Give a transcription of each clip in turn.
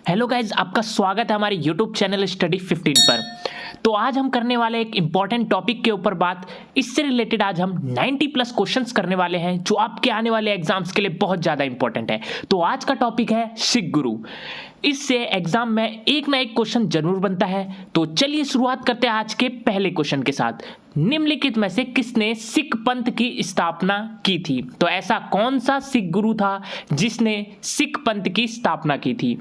Hello guys, आपका स्वागत है हमारे यूट्यूब चैनल स्टडी 15 पर। तो आज हम करने वाले एक इंपॉर्टेंट टॉपिक के ऊपर बात। इससे रिलेटेड आज हम 90 प्लस क्वेश्चंस करने वाले हैं जो आपके आने वाले एग्जाम्स के लिए बहुत ज़्यादा इंपॉर्टेंट है। तो आज का टॉपिक है सिख गुरु। इससे एग्जाम में एक ना एक क्वेश्चन जरूर बनता है। तो चलिए शुरुआत करते हैं आज के पहले क्वेश्चन के साथ। निम्नलिखित में से किसने सिख पंथ की स्थापना की थी? तो ऐसा कौन सा सिख गुरु था जिसने सिख पंथ की स्थापना की थी?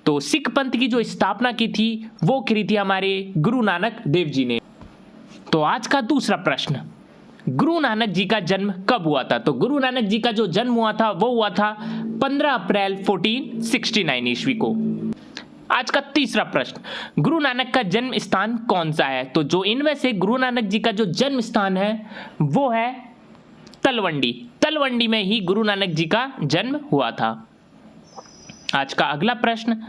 तो सिख पंथ की जो स्थापना की थी वो करी थी हमारे गुरु नानक देव जी ने। तो आज का दूसरा प्रश्न, गुरु नानक जी का जन्म कब हुआ था? तो गुरु नानक जी का जो जन्म हुआ था वो हुआ था 15 अप्रैल 1469 ईस्वी को। आज का तीसरा प्रश्न, गुरु नानक का जन्म स्थान कौन सा है? तो जो इनमें से गुरु नानक जी का जो जन्म स्थान है वो है तलवंडी। तलवंडी में ही गुरु नानक जी का जन्म हुआ था। आज का अगला प्रश्न,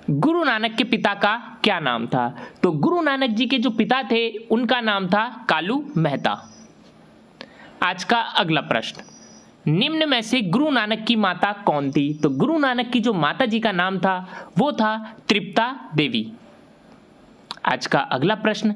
गुरु नानक के पिता का क्या नाम था? तो गुरु नानक जी के जो पिता थे उनका नाम था कालू मेहता। आज का अगला प्रश्न, निम्न में से गुरु नानक की माता कौन थी? तो गुरु नानक की जो माता जी का नाम था वो था तृप्ता देवी। आज का अगला प्रश्न,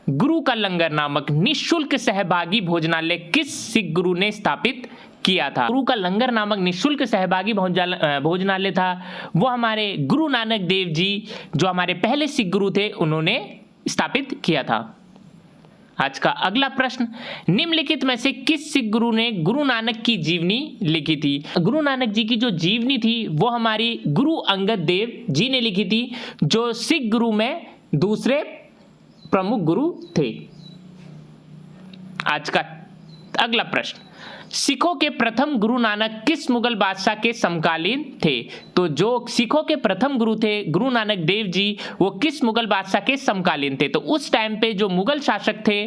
गुरु का लंगर नामक निःशुल्क सहभागी भोजनालय किस सिख गुरु ने स्थापित किया था? गुरु का लंगर नामक निःशुल्क सहभागी भोजनालय था वो हमारे गुरु नानक देव जी, जो हमारे पहले सिख गुरु थे, उन्होंने स्थापित किया था। आज का अगला प्रश्न, निम्नलिखित में से किस सिख गुरु ने गुरु नानक की जीवनी लिखी थी? गुरु नानक जी की जो जीवनी थी वो हमारी गुरु अंगद देव जी ने लिखी थी, जो सिख गुरु में दूसरे प्रमुख गुरु थे। आज का अगला प्रश्न, सिखों के प्रथम गुरु नानक किस मुगल बादशाह के समकालीन थे? तो जो सिखों के प्रथम गुरु थे गुरु नानक देव जी, वो किस मुगल बादशाह के समकालीन थे? तो उस टाइम पे जो मुगल शासक थे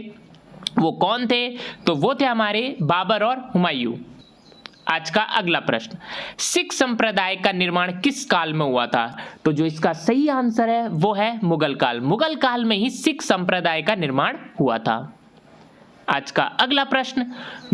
वो कौन थे? तो वो थे हमारे बाबर और हुमायूं। आज का अगला प्रश्न, सिख संप्रदाय का निर्माण किस काल में हुआ था? तो जो इसका सही आंसर है वो है मुगल काल। मुगल काल में ही सिख संप्रदाय का निर्माण हुआ था। आज का अगला प्रश्न,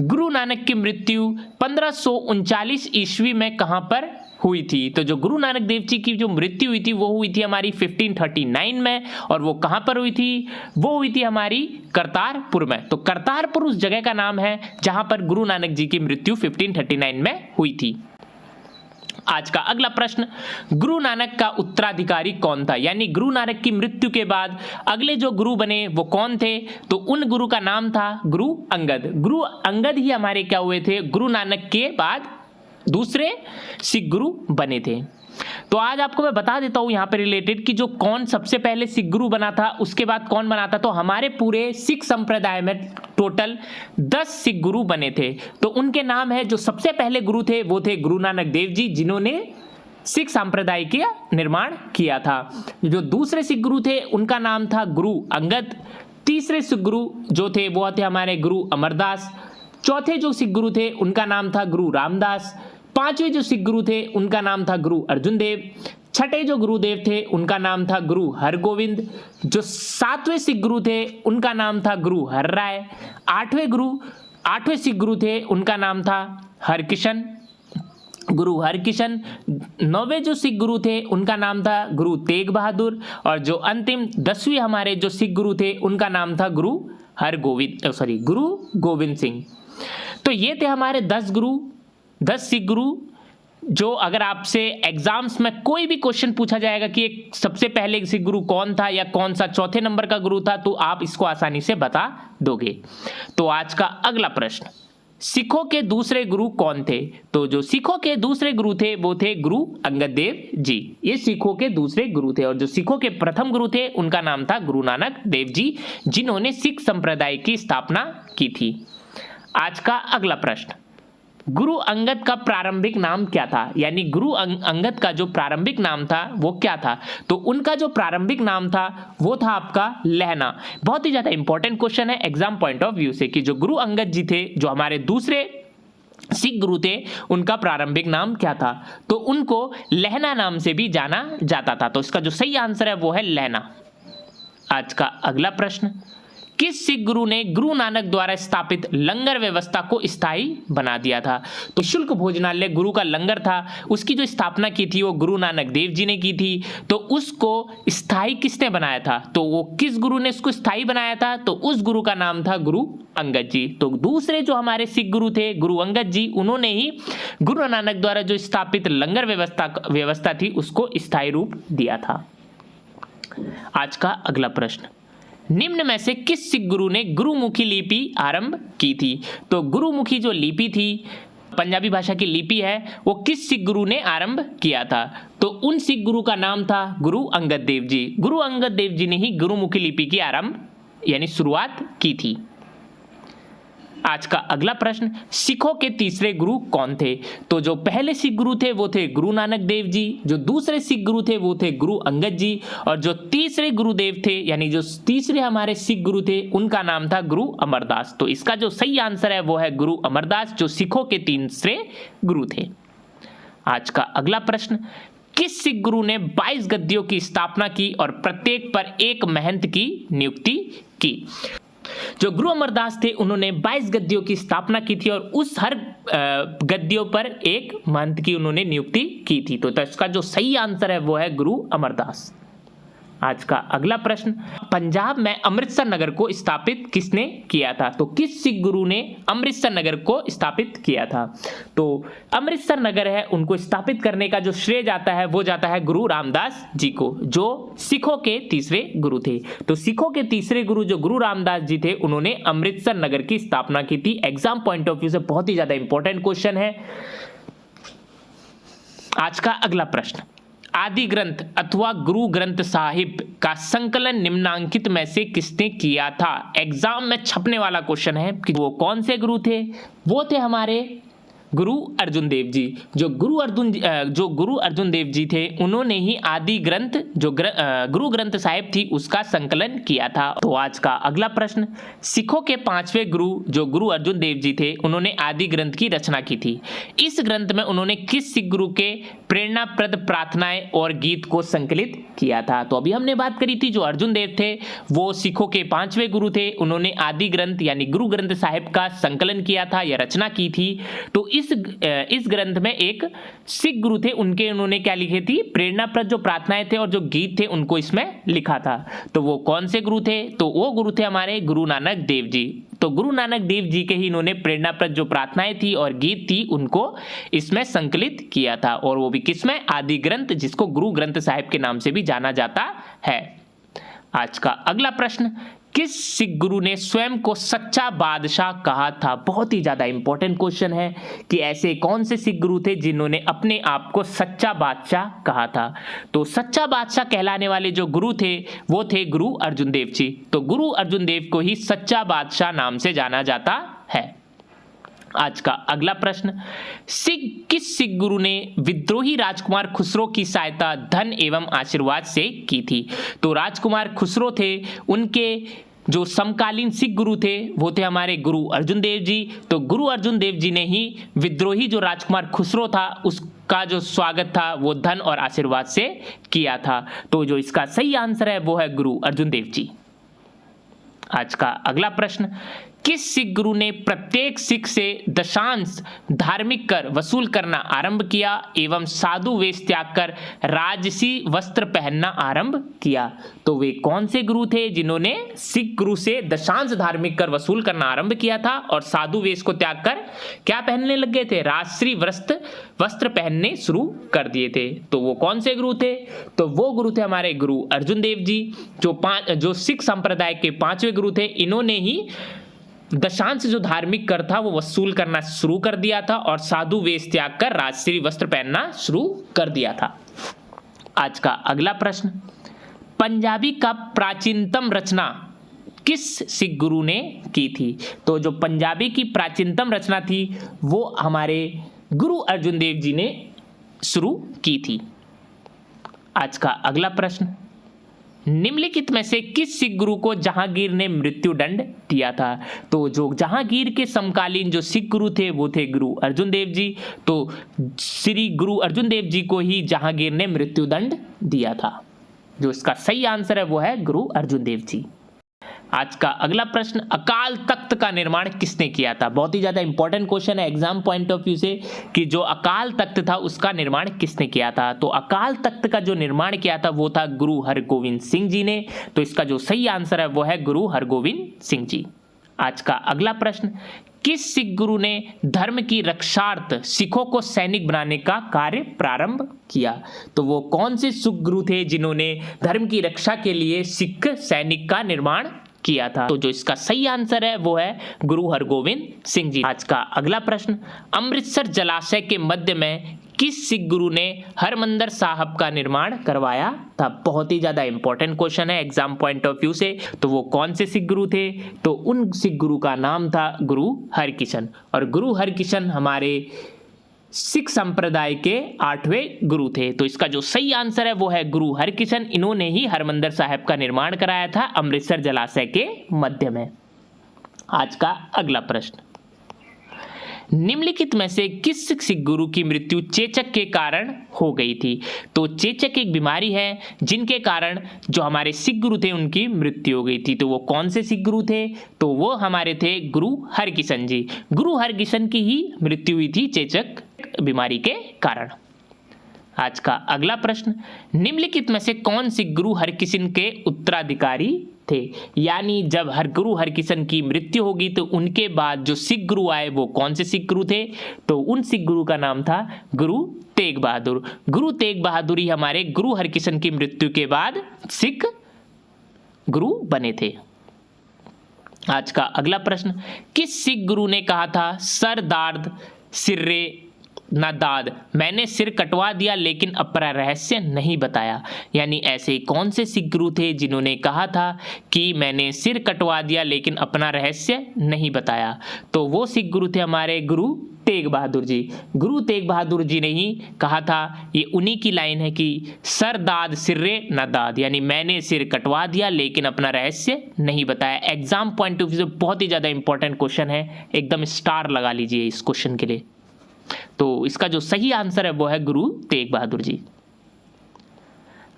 गुरु नानक की मृत्यु 1539 ईस्वी में कहां पर हुई थी? तो जो गुरु नानक देव जी की जो मृत्यु हुई थी वो हुई थी हमारी 1539 में, और वो कहां पर हुई थी? वो हुई थी हमारी करतारपुर में। तो करतारपुर उस जगह का नाम है जहां पर गुरु नानक जी की मृत्यु 1539 में हुई थी। आज का अगला प्रश्न, गुरु नानक का उत्तराधिकारी कौन था? यानी गुरु नानक की मृत्यु के बाद अगले जो गुरु बने वो कौन थे? तो उन गुरु का नाम था गुरु अंगद। गुरु अंगद ही हमारे क्या हुए थे? गुरु नानक के बाद दूसरे सिख गुरु बने थे। तो आज आपको मैं बता देता हूं यहां पे रिलेटेड कि जो कौन सबसे पहले सिख गुरु बना था, उसके बाद कौन बना था। तो हमारे पूरे सिख संप्रदाय में टोटल 10 सिख गुरु बने थे। तो उनके नाम है, जो सबसे पहले गुरु थे वो थे गुरु नानक देव जी, जिन्होंने सिख संप्रदाय का निर्माण किया था। जो दूसरे सिख गुरु थे उनका नाम था गुरु अंगद। तीसरे सिख गुरु जो थे वो थे हमारे गुरु अमरदास। चौथे जो सिख गुरु थे उनका नाम था गुरु रामदास। पांचवें जो सिख गुरु थे उनका नाम था गुरु अर्जुन देव। छठे जो गुरुदेव थे उनका नाम था गुरु हरगोविंद। जो सातवें सिख गुरु थे उनका नाम था गुरु हरराय। आठवें सिख गुरु थे उनका नाम था हरकिशन, गुरु हरकिशन। नौवें जो सिख गुरु थे उनका नाम था गुरु तेग बहादुर। और जो अंतिम 10वीं हमारे जो सिख गुरु थे उनका नाम था गुरु गोविंद सिंह। तो ये थे हमारे 10 सिख गुरु, जो अगर आपसे एग्जाम्स में कोई भी क्वेश्चन पूछा जाएगा कि एक सबसे पहले सिख गुरु कौन था या कौन सा चौथे नंबर का गुरु था, तो आप इसको आसानी से बता दोगे। तो आज का अगला प्रश्न, सिखों के दूसरे गुरु कौन थे? तो जो सिखों के दूसरे गुरु थे वो थे गुरु अंगद देव जी। ये सिखों के दूसरे गुरु थे। और जो सिखों के प्रथम गुरु थे उनका नाम था गुरु नानक देव जी, जिन्होंने सिख संप्रदाय की स्थापना की थी। आज का अगला प्रश्न, गुरु अंगद का प्रारंभिक नाम क्या था? यानी गुरु अंगद का जो प्रारंभिक नाम था वो क्या था? तो उनका जो प्रारंभिक नाम था वो था आपका लहना। बहुत ही ज्यादा इंपॉर्टेंट क्वेश्चन है एग्जाम पॉइंट ऑफ व्यू से कि जो गुरु अंगद जी थे, जो हमारे दूसरे सिख गुरु थे, उनका प्रारंभिक नाम क्या था? तो उनको लहना नाम से भी जाना जाता था। तो इसका जो सही आंसर है वो है लहना। आज का अगला प्रश्न, किस सिख गुरु ने गुरु नानक द्वारा स्थापित लंगर व्यवस्था को स्थायी बना दिया था? तो शुल्क भोजनालय गुरु का लंगर था, उसकी जो स्थापना की थी वो गुरु नानक देव जी ने की थी। तो उसको स्थायी किसने बनाया था? तो वो किस गुरु ने उसको स्थायी बनाया था? तो उस गुरु का नाम था गुरु अंगद जी। तो दूसरे जो हमारे सिख गुरु थे गुरु अंगद जी, उन्होंने ही गुरु नानक द्वारा जो स्थापित लंगर व्यवस्था थी उसको स्थायी रूप दिया था। आज का अगला प्रश्न, निम्न में से किस सिख गुरु ने गुरुमुखी लिपि आरंभ की थी? तो गुरुमुखी जो लिपि थी, पंजाबी भाषा की लिपि है, वो किस सिख गुरु ने आरंभ किया था? तो उन सिख गुरु का नाम था गुरु अंगद देव जी। गुरु अंगद देव जी ने ही गुरुमुखी लिपि की आरंभ यानी शुरुआत की थी। आज का अगला प्रश्न, सिखों के तीसरे गुरु कौन थे? तो जो पहले सिख गुरु थे वो थे गुरु नानक देव जी, जो दूसरे सिख गुरु थे वो थे गुरु अंगद जी, और जो तीसरे गुरुदेव थे यानी जो तीसरे हमारे सिख गुरु थे उनका नाम था गुरु अमरदास। तो इसका जो सही आंसर है वो है गुरु अमरदास, जो सिखों के तीसरे गुरु थे। आज का अगला प्रश्न, किस सिख गुरु ने 22 गद्दियों की स्थापना की और प्रत्येक पर एक महंत की नियुक्ति की? जो गुरु अमरदास थे उन्होंने 22 गद्दियों की स्थापना की थी और उस हर गद्दियों पर एक महंत की उन्होंने नियुक्ति की थी। तो इसका जो सही आंसर है वो है गुरु अमरदास। आज का अगला प्रश्न, पंजाब में अमृतसर नगर को स्थापित किसने किया था? तो किस सिख गुरु ने अमृतसर नगर को स्थापित किया था? तो अमृतसर नगर है, उनको स्थापित करने का जो श्रेय जाता है वो जाता है गुरु रामदास जी को, जो सिखों के तीसरे गुरु थे। तो सिखों के तीसरे गुरु जो गुरु रामदास जी थे उन्होंने अमृतसर नगर की स्थापना की थी। एग्जाम पॉइंट ऑफ व्यू से बहुत ही ज्यादा इंपॉर्टेंट क्वेश्चन है। आज का अगला प्रश्न, आदि ग्रंथ अथवा गुरु ग्रंथ साहिब का संकलन निम्नांकित में से किसने किया था? एग्जाम में छपने वाला क्वेश्चन है कि वो कौन से गुरु थे? वो थे हमारे गुरु अर्जुन देव जी। जो गुरु अर्जुन देव जी थे उन्होंने ही आदि ग्रंथ जो गुरु ग्रंथ साहिब थी उसका संकलन किया था। तो आज का अगला प्रश्न, सिखों के 5वें गुरु जो गुरु अर्जुन देव जी थे उन्होंने आदि ग्रंथ की रचना की थी। इस ग्रंथ में उन्होंने किस सिख गुरु के प्रेरणाप्रद प्रार्थनाएं और गीत को संकलित किया था? तो अभी हमने बात करी थी जो अर्जुन देव थे वो सिखों के 5वें गुरु थे, उन्होंने आदि ग्रंथ यानी गुरु ग्रंथ साहिब का संकलन किया था या रचना की थी। तो इस ग्रंथ में एक सिख गुरु थे, उन्होंने क्या लिखी थी? प्रेरणाप्रद जो प्रार्थनाएं थे और जो गीत थे उनको इसमें लिखा था। तो वो कौन से गुरु थे? तो वो गुरु थे हमारे गुरु नानक देव जी। तो गुरु नानक देव जी के ही इन्होंने प्रेरणाप्रद जो प्रार्थनाएं थी और गीत थी उनको इसमें संकलित किया था, और वो भी किसमें? आदि ग्रंथ, जिसको गुरु ग्रंथ साहिब के नाम से भी जाना जाता है। आज का अगला प्रश्न, किस सिख गुरु ने स्वयं को सच्चा बादशाह कहा था? बहुत ही ज्यादा इंपॉर्टेंट क्वेश्चन है कि ऐसे कौन से सिख गुरु थे जिन्होंने अपने आप को सच्चा बादशाह कहा था? तो सच्चा बादशाह कहलाने वाले जो गुरु थे वो थे गुरु अर्जुन देव जी। तो गुरु अर्जुन देव को ही सच्चा बादशाह नाम से जाना जाता है। आज का अगला प्रश्न, किस सिख गुरु ने विद्रोही राजकुमार खुसरो की सहायता धन एवं आशीर्वाद से की थी? तो राजकुमार खुसरो थे, उनके जो समकालीन सिख गुरु थे वो थे हमारे गुरु अर्जुन देव जी। तो गुरु अर्जुन देव जी ने ही विद्रोही जो राजकुमार खुसरो था उसका जो स्वागत था वो धन और आशीर्वाद से किया था। तो जो इसका सही आंसर है वो है गुरु अर्जुन देव जी। आज का अगला प्रश्न, किस सिख गुरु ने प्रत्येक सिख से दशांश धार्मिक कर वसूल करना आरंभ किया एवं साधु वेश त्याग कर राजसी वस्त्र पहनना आरंभ किया? तो वे कौन से गुरु थे जिन्होंने सिख गुरु से दशांश धार्मिक कर वसूल करना आरंभ किया था और साधु वेश को त्याग कर क्या पहनने लग गए थे? राजश्री वस्त्र पहनने शुरू कर दिए थे। तो वो कौन से गुरु थे? तो वो गुरु थे हमारे गुरु अर्जुन देव जी, जो सिख संप्रदाय के 5वें गुरु थे। इन्होंने ही दशांश जो धार्मिक कर था वो वसूल करना शुरू कर दिया था और साधु वेश त्याग कर राजश्री वस्त्र पहनना शुरू कर दिया था। आज का अगला प्रश्न, पंजाबी का प्राचीनतम रचना किस सिख गुरु ने की थी? तो जो पंजाबी की प्राचीनतम रचना थी वो हमारे गुरु अर्जुन देव जी ने शुरू की थी। आज का अगला प्रश्न, निम्नलिखित में से किस सिख गुरु को जहांगीर ने मृत्यु दंड दिया था? तो जो जहांगीर के समकालीन जो सिख गुरु थे वो थे गुरु अर्जुन देव जी। तो श्री गुरु अर्जुन देव जी को ही जहांगीर ने मृत्यु दंड दिया था। जो इसका सही आंसर है वो है गुरु अर्जुन देव जी। आज का अगला प्रश्न, अकाल तख्त का निर्माण किसने किया था? बहुत ही ज्यादा इंपॉर्टेंट क्वेश्चन है एग्जाम पॉइंट ऑफ व्यू से कि जो अकाल तख्त था उसका निर्माण किसने किया था। तो अकाल तख्त का जो निर्माण किया था वो था गुरु हरगोविंद सिंह जी ने। तो इसका जो सही आंसर है वो है गुरु हरगोविंद सिंह जी। आज का अगला प्रश्न, किस सिख गुरु ने धर्म की रक्षार्थ सिखों को सैनिक बनाने का कार्य प्रारंभ किया? तो वो कौन से सिख गुरु थे जिन्होंने धर्म की रक्षा के लिए सिख सैनिक का निर्माण किया था? तो जो इसका सही आंसर है वो है गुरु हरगोविंद सिंह जी। आज का अगला प्रश्न, अमृतसर जलाशय के मध्य में किस सिख गुरु ने हरमंदिर साहब का निर्माण करवाया था? बहुत ही ज्यादा इंपॉर्टेंट क्वेश्चन है एग्जाम पॉइंट ऑफ व्यू से। तो वो कौन से सिख गुरु थे? तो उन सिख गुरु का नाम था गुरु हरकिशन। और गुरु हरकिशन हमारे सिख संप्रदाय के 8वें गुरु थे। तो इसका जो सही आंसर है वो है गुरु हरकिशन। इन्होंने ही हरमंदिर साहब का निर्माण कराया था अमृतसर जलाशय के मध्य में। आज का अगला प्रश्न, निम्नलिखित में से किस सिख गुरु की मृत्यु चेचक के कारण हो गई थी? तो चेचक एक बीमारी है जिनके कारण जो हमारे सिख गुरु थे उनकी मृत्यु हो गई थी। तो वो कौन से सिख गुरु थे? तो वो हमारे थे गुरु हरकिशन जी। गुरु हरकिशन की ही मृत्यु हुई थी चेचक बीमारी के कारण। आज का अगला प्रश्न, निम्नलिखित में से कौन सिख गुरु हरकिशन के उत्तराधिकारी थे? यानी जब गुरु हरकिशन की मृत्यु होगी तो उनके बाद जो सिख गुरु आए वो कौन से सिख गुरु थे? तो उन सिख गुरु का नाम था गुरु तेग बहादुर। गुरु तेग बहादुर ही हमारे गुरु हरकिशन की मृत्यु के बाद सिख गुरु बने थे। आज का अगला प्रश्न, किस सिख गुरु ने कहा था सर दाद सिर्रे ना दाद, मैंने सिर कटवा दिया लेकिन अपना रहस्य नहीं बताया? यानी ऐसे कौन से सिख गुरु थे जिन्होंने कहा था कि मैंने सिर कटवा दिया लेकिन अपना रहस्य नहीं बताया? तो वो सिख गुरु थे हमारे गुरु तेग बहादुर जी। गुरु तेग बहादुर जी ने ही कहा था, ये उन्हीं की लाइन है कि सर दाद सिर्रे न दाद, यानी मैंने सिर कटवा दिया लेकिन अपना रहस्य नहीं बताया। एग्जाम पॉइंट ऑफ व्यू से बहुत ही ज़्यादा इंपॉर्टेंट क्वेश्चन है, एकदम स्टार लगा लीजिए इस क्वेश्चन के लिए। तो इसका जो सही आंसर है वो है गुरु तेग बहादुर जी।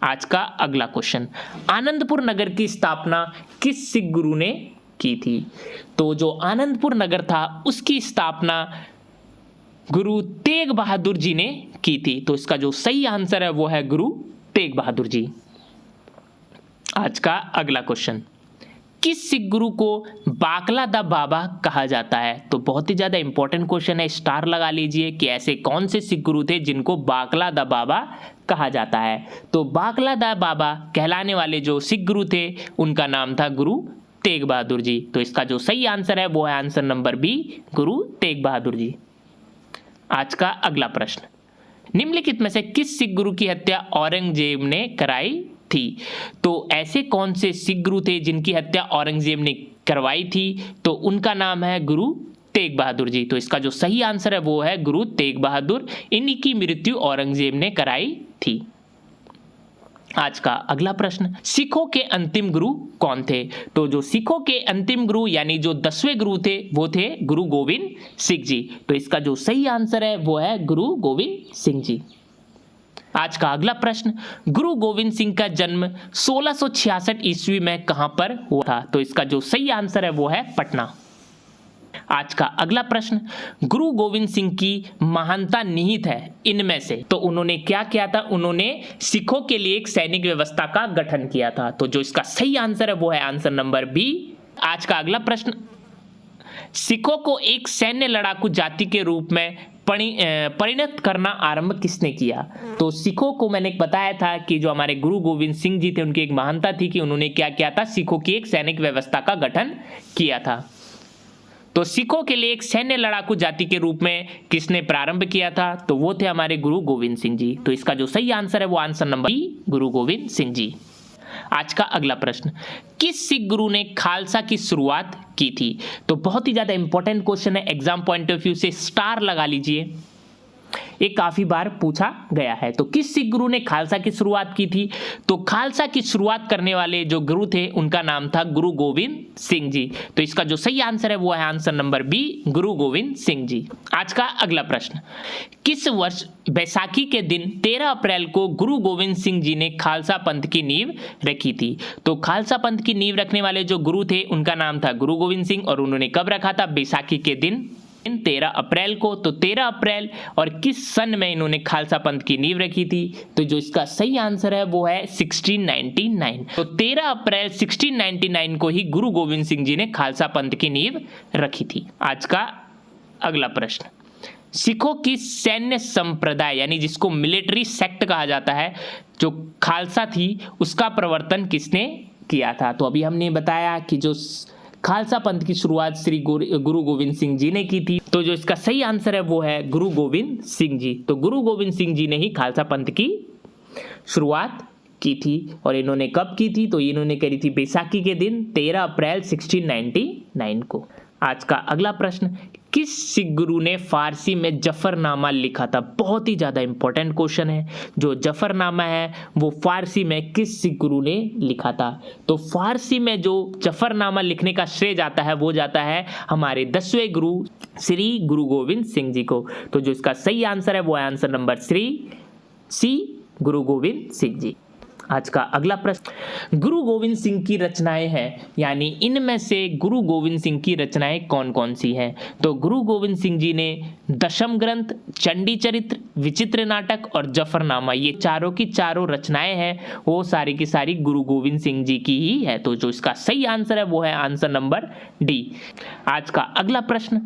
आज का अगला क्वेश्चन, आनंदपुर नगर की स्थापना किस सिख गुरु ने की थी? तो जो आनंदपुर नगर था उसकी स्थापना गुरु तेग बहादुर जी ने की थी। तो इसका जो सही आंसर है वो है गुरु तेग बहादुर जी। आज का अगला क्वेश्चन, किस सिख गुरु को बाकला दा बाबा कहा जाता है? तो बहुत ही ज्यादा इंपॉर्टेंट क्वेश्चन है, स्टार लगा लीजिए कि ऐसे कौन से सिख गुरु थे जिनको बाकला दा बाबा कहा जाता है? तो बाकला दा बाबा कहलाने वाले जो सिख गुरु थे उनका नाम था गुरु तेग बहादुर जी। तो इसका जो सही आंसर है वो है answer number B, Guru Tegh Bahadur ji. आज का अगला प्रश्न, निम्नलिखित में से किस सिख गुरु की हत्या औरंगजेब ने कराई थी? तो ऐसे कौन से सिख गुरु थे जिनकी हत्या औरंगजेब ने करवाई थी? तो उनका नाम है गुरु तेग बहादुर जी। तो इसका जो सही आंसर है वो है गुरु तेग बहादुर। इन्हीं की मृत्यु औरंगजेब ने कराई थी। आज का अगला प्रश्न, सिखों के अंतिम गुरु कौन थे? तो जो सिखों के अंतिम गुरु यानी जो 10वें गुरु थे वो थे गुरु गोविंद सिंह जी। तो इसका जो सही आंसर है वो है गुरु गोविंद सिंह जी। आज का अगला प्रश्न, गुरु गोविंद सिंह का जन्म 1666 ईस्वी में कहां पर हुआ था? तो इसका जो सही आंसर है वो है पटना। आज का अगला प्रश्न, गुरु गोविंद सिंह की महानता निहित है इनमें से? तो उन्होंने क्या किया था? उन्होंने सिखों के लिए एक सैनिक व्यवस्था का गठन किया था। तो जो इसका सही आंसर है वो है आंसर नंबर बी। आज का अगला प्रश्न, सिखों को एक सैन्य लड़ाकू जाति के रूप में परिणत करना आरंभ किसने किया? तो सिखों को मैंने बताया था कि जो हमारे गुरु गोविंद सिंह जी थे उनकी एक महानता थी कि उन्होंने क्या किया था, सिखों की एक सैनिक व्यवस्था का गठन किया था। तो सिखों के लिए एक सैन्य लड़ाकू जाति के रूप में किसने प्रारंभ किया था? तो वो थे हमारे गुरु गोविंद सिंह जी। तो इसका जो सही आंसर है वो आंसर नंबर बी, गुरु गोविंद सिंह जी। आज का अगला प्रश्न, किस सिख गुरु ने खालसा की शुरुआत की थी? तो बहुत ही ज्यादा इंपॉर्टेंट क्वेश्चन है, एग्जाम पॉइंट ऑफ व्यू से स्टार लगा लीजिए। ये काफी बार पूछा गया है। तो किस सिख गुरु ने खालसा की शुरुआत की थी? तो खालसा की शुरुआत करने वाले जो गुरु थे उनका नाम था गुरु गोविंद सिंह जी। तो इसका जो सही आंसर है वो है आंसर नंबर बी, गुरु गोविंद सिंह जी। आज का अगला प्रश्न, किस वर्ष बैसाखी के दिन 13 अप्रैल को गुरु गोविंद सिंह जी ने खालसा पंथ की नींव रखी थी? तो खालसा पंथ की नींव रखने वाले जो गुरु थे उनका नाम था गुरु गोविंद सिंह, और उन्होंने कब रखा था? बैसाखी के दिन 13 अप्रैल को। तो 13 अप्रैल और किस सन में इन्होंने खालसा पंथ की नींव रखी थी? तो जो इसका सही आंसर है वो है 1699। तो 13 अप्रैल 1699 को ही गुरु गोविंद सिंह जी ने खालसा पंथ की नींव रखी थी। आज का अगला प्रश्न, सिखों की सैन्य संप्रदाय यानी जिसको मिलिट्री सेक्ट कहा जाता है, जो खालसा थी, उसका प्रवर्तन किसने किया था? तो अभी हमने बताया कि जो खालसा पंथ की शुरुआत श्री गुरु गोविंद सिंह जी ने की थी। तो जो इसका सही आंसर है वो है गुरु गोविंद सिंह जी। तो गुरु गोविंद सिंह जी ने ही खालसा पंथ की शुरुआत की थी। और इन्होंने कब की थी? तो इन्होंने करी थी बैसाखी के दिन 13 अप्रैल 1699 को। आज का अगला प्रश्न, किस सिख गुरु ने फारसी में जफरनामा लिखा था? बहुत ही ज़्यादा इंपॉर्टेंट क्वेश्चन है। जो जफरनामा है वो फारसी में किस सिख गुरु ने लिखा था? तो फारसी में जो जफरनामा लिखने का श्रेय जाता है वो जाता है हमारे 10वें गुरु श्री गुरु गोविंद सिंह जी को। तो जो इसका सही आंसर है वो है आंसर नंबर सी, गुरु गोविंद सिंह जी। आज का अगला प्रश्न, गुरु गोविंद सिंह की रचनाएं हैं, यानी इनमें से गुरु गोविंद सिंह की रचनाएं कौन कौन सी हैं? तो गुरु गोविंद सिंह जी ने दशम ग्रंथ, चंडी चरित्र, विचित्र नाटक और जफरनामा, ये चारों की चारों रचनाएं हैं वो सारी की सारी गुरु गोविंद सिंह जी की ही है। तो जो इसका सही आंसर है वो है आंसर नंबर डी। आज का अगला प्रश्न,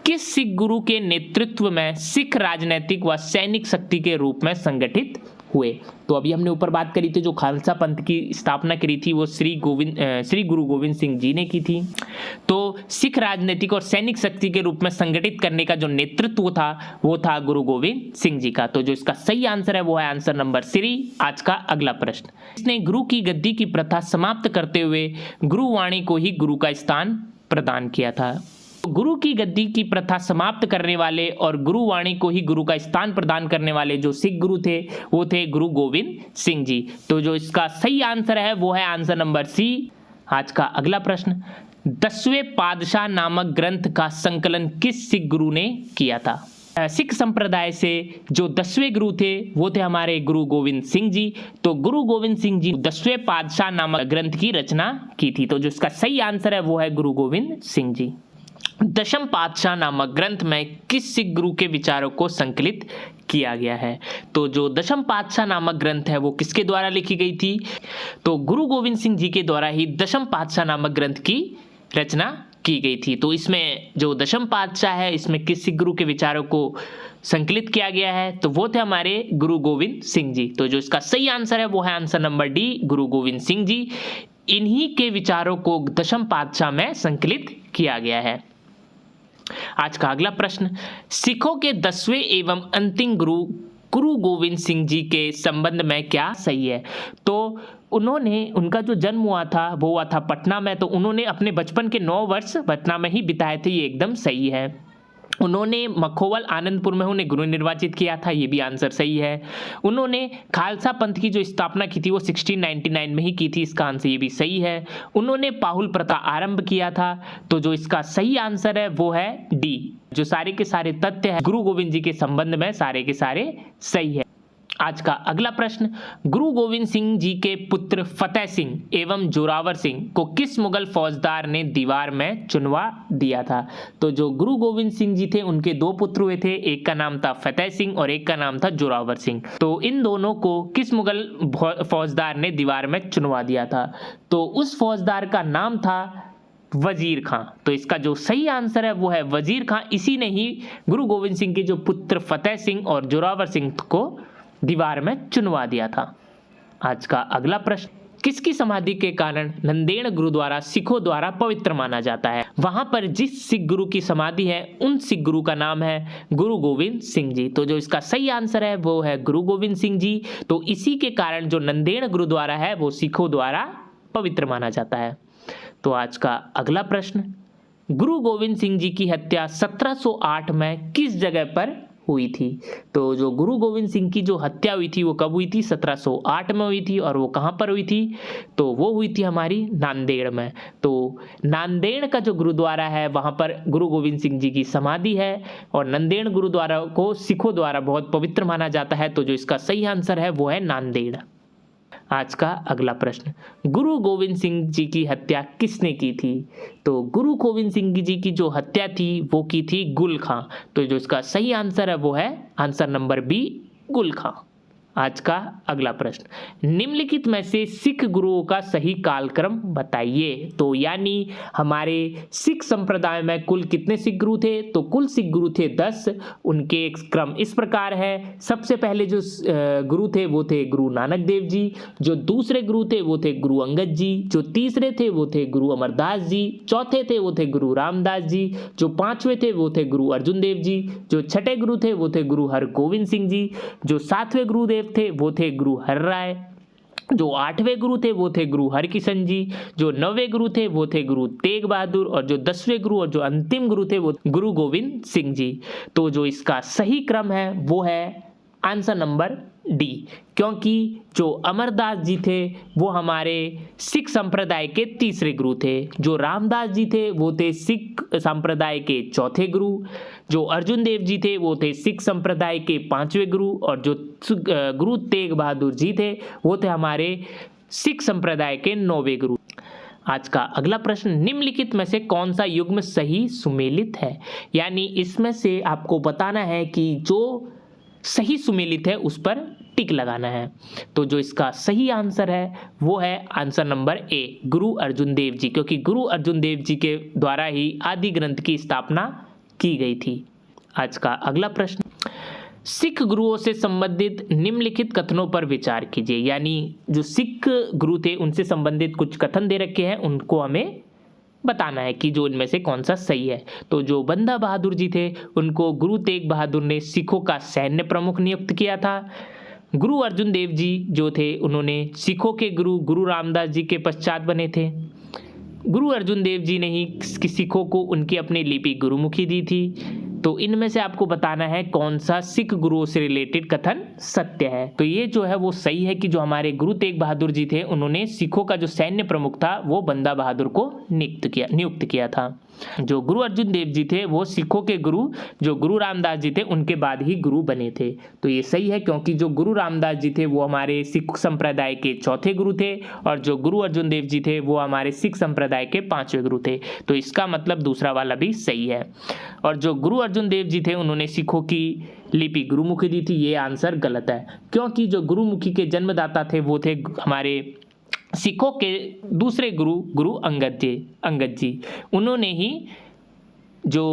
किस सिख गुरु के नेतृत्व में सिख राजनीतिक व सैनिक शक्ति के रूप में संगठित हुए? तो अभी हमने ऊपर बात करी थी जो खालसा पंथ की स्थापना करी थी वो श्री गुरु गोविंद सिंह जी ने की थी। तो सिख राजनीतिक और सैनिक शक्ति के रूप में संगठित करने का जो नेतृत्व था वो था गुरु गोविंद सिंह जी का। तो जो इसका सही आंसर है वो है आंसर नंबर सी। आज का अगला प्रश्न, इसने गुरु की गद्दी की प्रथा समाप्त करते हुए गुरुवाणी को ही गुरु का स्थान प्रदान किया था? गुरु की गद्दी की प्रथा समाप्त करने वाले और गुरुवाणी को ही गुरु का स्थान प्रदान करने वाले जो सिख गुरु थे वो थे गुरु गोविंद सिंह जी। तो जो इसका सही आंसर है वो है आंसर नंबर सी। आज का अगला प्रश्न, 10वें पातशाह नामक ग्रंथ का संकलन किस सिख गुरु ने किया था? सिख संप्रदाय से जो 10वें गुरु थे वो थे हमारे गुरु गोविंद सिंह जी। तो गुरु गोविंद सिंह जी 10वें पातशाह नामक ग्रंथ की रचना की थी। तो जो इसका सही आंसर है वो है गुरु गोविंद सिंह जी। दशम पातशाह नामक ग्रंथ में किस सिख गुरु के विचारों को संकलित किया गया है? तो जो दशम पातशाह नामक ग्रंथ है वो किसके द्वारा लिखी गई थी? तो गुरु गोविंद सिंह जी के द्वारा ही दशम पातशाह नामक ग्रंथ की रचना की गई थी। तो इसमें जो दशम पातशाह है इसमें किस सिख गुरु के विचारों को संकलित किया गया है? तो वो थे हमारे गुरु गोविंद सिंह जी। तो जो इसका सही आंसर है वो है आंसर नंबर डी, गुरु गोविंद सिंह जी। इन्हीं के विचारों को दशम पातशाह में संकलित किया गया है। आज का अगला प्रश्न, सिखों के 10वें एवं अंतिम गुरु गुरु गोविंद सिंह जी के संबंध में क्या सही है? तो उनका जो जन्म हुआ था वो हुआ था पटना में। तो उन्होंने अपने बचपन के 9 वर्ष पटना में ही बिताए थे, ये एकदम सही है। उन्होंने मखोवल आनंदपुर में उन्हें गुरु निर्वाचित किया था, ये भी आंसर सही है। उन्होंने खालसा पंथ की जो स्थापना की थी वो 1699 में ही की थी, इसका आंसर ये भी सही है। उन्होंने पाहुल प्रथा आरंभ किया था। तो जो इसका सही आंसर है वो है डी। जो सारे के सारे तथ्य है गुरु गोविंद जी के संबंध में सारे के सारे सही है। आज का अगला प्रश्न, गुरु गोविंद सिंह जी के पुत्र फतेह सिंह एवं जोरावर सिंह को किस मुगल फौजदार ने दीवार में चुनवा दिया था? तो जो गुरु गोविंद सिंह जी थे उनके 2 पुत्र हुए थे, एक का नाम था फतेह सिंह और एक का नाम था जोरावर सिंह। तो इन दोनों को किस मुगल फौजदार ने दीवार में चुनवा दिया था? तो उस फौजदार का नाम था वजीर खां। तो इसका जो सही आंसर है वो है वजीर खां। इसी ने ही गुरु गोविंद सिंह के जो पुत्र फतेह सिंह और जोरावर सिंह को दीवार में चुनवा दिया था। आज का अगला प्रश्न, किसकी समाधि के कारण नंदेड़ गुरुद्वारा सिखों द्वारा पवित्र माना जाता है? वहां पर जिस सिख गुरु की समाधि है उन सिख गुरु का नाम है गुरु गोविंद सिंह जी। तो जो इसका सही आंसर है वो है गुरु गोविंद सिंह जी। तो इसी के कारण जो नंदेड़ गुरुद्वारा है वो सिखों द्वारा पवित्र माना जाता है। तो आज का अगला प्रश्न, गुरु गोविंद सिंह जी की हत्या 1708 में किस जगह पर हुई थी। तो जो गुरु गोविंद सिंह की जो हत्या हुई थी वो कब हुई थी? 1708 में हुई थी। और वो कहाँ पर हुई थी? तो वो हुई थी हमारी नांदेड़ में। तो नांदेड़ का जो गुरुद्वारा है वहाँ पर गुरु गोविंद सिंह जी की समाधि है और नंदेड़ गुरुद्वारा को सिखों द्वारा बहुत पवित्र माना जाता है। तो जो इसका सही आंसर है वो है नांदेड़। आज का अगला प्रश्न, गुरु गोविंद सिंह जी की हत्या किसने की थी? तो गुरु गोविंद सिंह जी की जो हत्या थी वो की थी गुल खां। तो जो इसका सही आंसर है वो है आंसर नंबर बी, गुल खां। आज का अगला प्रश्न, निम्नलिखित में से सिख गुरुओं का सही कालक्रम बताइए। तो यानी हमारे सिख संप्रदाय में कुल कितने सिख गुरु थे? तो कुल सिख गुरु थे 10। उनके क्रम इस प्रकार है, सबसे पहले जो गुरु थे वो थे गुरु नानक देव जी, जो दूसरे गुरु थे वो थे गुरु अंगद जी, जो तीसरे थे वो थे गुरु अमरदास जी, चौथे थे वो थे गुरु रामदास जी, जो पांचवें थे वो थे गुरु अर्जुन देव जी, जो छठे गुरु थे वो थे गुरु हरगोविंद सिंह जी, जो सातवें गुरुदेव थे वो थे गुरु हर राय, जो आठवें गुरु थे वो थे गुरु हरकिशन जी, जो नौवें गुरु थे वो थे गुरु तेग बहादुर और जो 10वें गुरु और जो अंतिम गुरु थे वो गुरु गोविंद सिंह जी। तो जो इसका सही क्रम है वो है आंसर नंबर डी, क्योंकि जो अमरदास जी थे वो हमारे सिख संप्रदाय के तीसरे गुरु थे, जो रामदास जी थे वो थे सिख संप्रदाय के चौथे गुरु, जो अर्जुन देव जी थे वो थे सिख संप्रदाय के पांचवें गुरु और जो गुरु तेग बहादुर जी थे वो थे हमारे सिख संप्रदाय के 9वें गुरु। आज का अगला प्रश्न, निम्नलिखित में से कौन सा युग्म सही सुमेलित है? यानी इसमें से आपको बताना है कि जो सही सुमेलित है उस पर टिक लगाना है। तो जो इसका सही आंसर है वो है आंसर नंबर ए, गुरु अर्जुन देव जी, क्योंकि गुरु अर्जुन देव जी के द्वारा ही आदि ग्रंथ की स्थापना की गई थी। आज का अगला प्रश्न, सिख गुरुओं से संबंधित निम्नलिखित कथनों पर विचार कीजिए। यानी जो सिख गुरु थे उनसे संबंधित कुछ कथन दे रखे हैं, उनको हमें बताना है कि जो इनमें से कौन सा सही है। तो जो बंदा बहादुर जी थे उनको गुरु तेग बहादुर ने सिखों का सैन्य प्रमुख नियुक्त किया था। गुरु अर्जुन देव जी जो थे उन्होंने सिखों के गुरु गुरु रामदास जी के पश्चात बने थे। गुरु अर्जुन देव जी ने ही सिखों को उनकी अपनी लिपि गुरुमुखी दी थी। तो इनमें से आपको बताना है कौन सा सिख गुरुओं से रिलेटेड कथन सत्य है। तो ये जो है वो सही है कि जो हमारे गुरु तेग बहादुर जी थे उन्होंने सिखों का जो सैन्य प्रमुख था वो बंदा बहादुर को नियुक्त किया था। जो गुरु अर्जुन देव जी थे वो सिखों के गुरु जो गुरु रामदास जी थे उनके बाद ही गुरु बने थे। तो ये सही है क्योंकि जो गुरु रामदास जी थे वो हमारे सिख संप्रदाय के चौथे गुरु थे और जो गुरु अर्जुन देव जी थे वो हमारे सिख संप्रदाय के 5वें गुरु थे। तो इसका मतलब दूसरा वाला भी सही है। और जो गुरु अर्जुन देव जी थे उन्होंने सिखों की लिपि गुरुमुखी दी थी, ये आंसर गलत है, क्योंकि जो गुरुमुखी के जन्मदाता थे वो थे हमारे सिखों के दूसरे गुरु गुरु अंगद जी। उन्होंने ही जो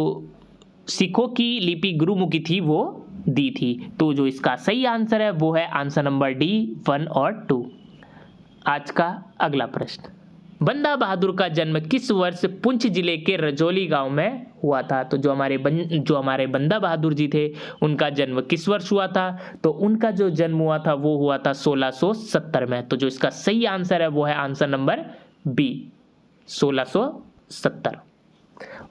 सिखों की लिपि गुरुमुखी थी वो दी थी। तो जो इसका सही आंसर है वो है आंसर नंबर डी 1 और 2। आज का अगला प्रश्न, बंदा बहादुर का जन्म किस वर्ष पुंछ जिले के रजौली गांव में हुआ था? तो जो हमारे बंदा बहादुर जी थे उनका जन्म किस वर्ष हुआ था? तो उनका जो जन्म हुआ था वो हुआ था 1670 में। तो जो इसका सही आंसर है वो है आंसर नंबर बी 1670।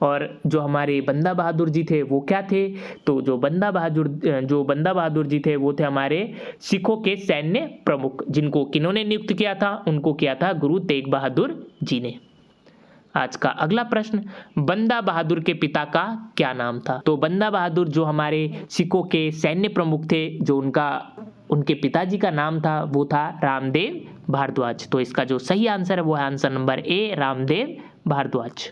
और जो हमारे बंदा बहादुर जी थे वो क्या थे? तो जो बंदा बहादुर जी थे वो थे हमारे सिखों के सैन्य प्रमुख, जिनको किन्होंने नियुक्त किया था? उनको किया था गुरु तेग बहादुर जी ने। आज का अगला प्रश्न, बंदा बहादुर के पिता का क्या नाम था? तो बंदा बहादुर जो हमारे सिखों के सैन्य प्रमुख थे, जो उनके पिताजी का नाम था वो था रामदेव भारद्वाज। तो इसका जो सही आंसर है वो है answer number A, Ramdev Bhardwaj.